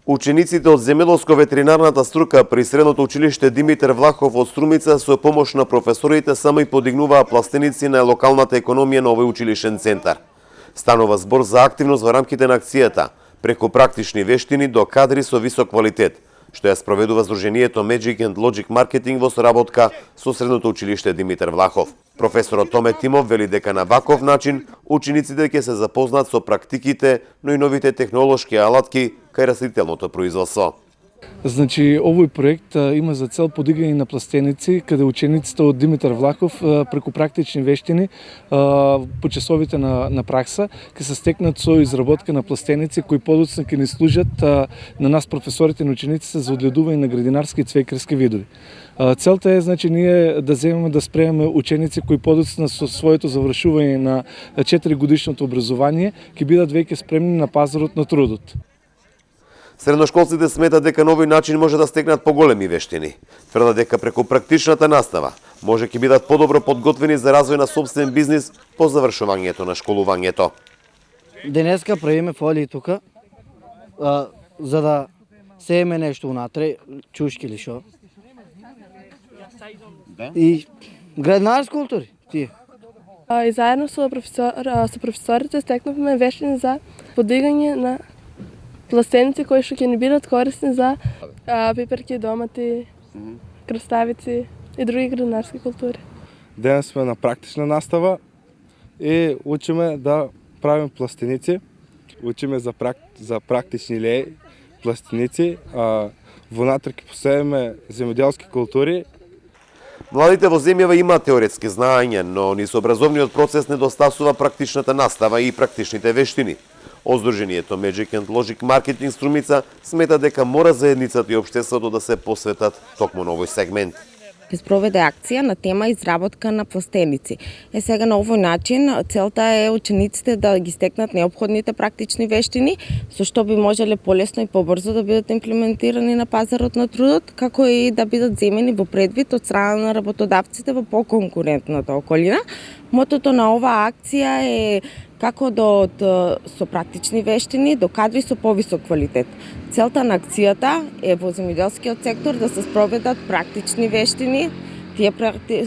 Учениците од земјоделско-ветеринарната струка при средното училиште Димитар Влахов од Струмица со помош на професорите само и подигнуваа пластеници на локалната економија на овој училишен центар. Станува збор за активност во рамките на акцијата, преку практични вештини до кадри со висок квалитет, што ја спроведува Сдруженијето Magic and Logic Marketing во соработка со средното училиште Димитар Влахов. Професорот Томе Тимов вели дека на ваков начин учениците ќе се запознаат со практиките, но и новите технолошки алатки кај растителното производство. Значи, овој проект има за цел подигање на пластеници, каде учениците од Димитар Влахов преку практични вештини по часовите на пракса ќе се стекнат со изработка на пластеници кои подоцна ќе ни служат на нас професорите и учениците за одгледување на градинарски и цвекарски видови. Целта е, значи, ние да земеме да спремаме ученици кои подоцна со своето завршување на 4-годишното образование ќе бидат веќе спремни на пазарот на трудот. Средношколците сметат дека на овој начин може да стекнат поголеми вештини. Тврдат дека преку практичната настава може ќе бидат подобро подготвени за развој на собствен бизнис по завршувањето на школувањето. Денеска правиме фолии тука, за да сееме нешто унатре, чушки или шо. И градинарски култури, тие. И заедно со професорите стекнавме вештини за подигање на пластеници кои што ќе ни бидат корисни за пиперки, домати, краставици и други градинарски култури. Денес сме на практична настава и учиме да правим пластеници, учиме за практични леи, пластеници, вонатре ќе посееме земјоделски култури. Младите во земјава имаат теоретски знаења, но низ образовниот процес недостасува практичната настава и практичните вештини. Од Сдруженијето Magic and Logic Marketing Струмица смета дека мора заедницата и општеството да се посветат токму на овој сегмент. Ќе спроведе акција на тема изработка на пластеници. Сега на овој начин целта е учениците да ги стекнат неопходните практични вештини, со што би можеле полесно и побрзо да бидат имплементирани на пазарот на трудот, како и да бидат земени во предвид од страна на работодавците во поконкурентната околина. Мотото на оваа акција е како со практични вештини до кадри со повисок квалитет. Целта на акцијата е во земјоделскиот сектор да се спроведат практични вештини, тие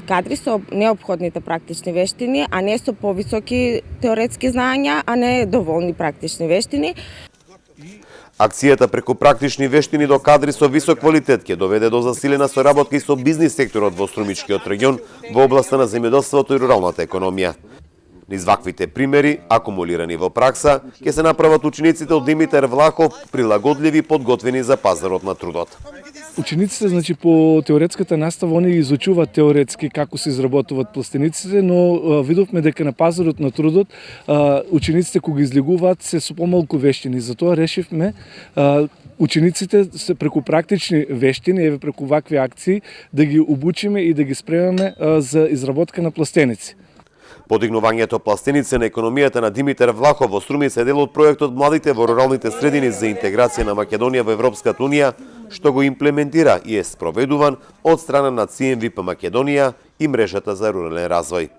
кадри со неопходните практични вештини, а не со повисоки теоретски знаења, а не доволни практични вештини. Акцијата преку практични вештини до кадри со висок квалитет ќе доведе до засилена соработка и со бизнис секторот во Струмичкиот регион во областа на земјоделството и руралната економија. Низ ваквите примери, акумулирани во пракса, ќе се направат учениците од Димитар Влахов прилагодливи и подготвени за пазарот на трудот. Учениците, значи, по теоретската настава, они изучуваат теоретски како се изработуваат пластениците, но видовме дека на пазарот на трудот учениците кога излегуваат се со помалку вештини. Затоа решивме учениците се преку практични вештини, еве преку вакви акции, да ги обучиме и да ги спремаме за изработка на пластеници. Подигнувањето пластеници на економијата на Димитар Влахов во Струмица е дел од проектот Младите во руралните средини за интеграција на Македонија во Европската унија, што го имплементира и е спроведуван од страна на CMVP Македонија и мрежата за рурален развој.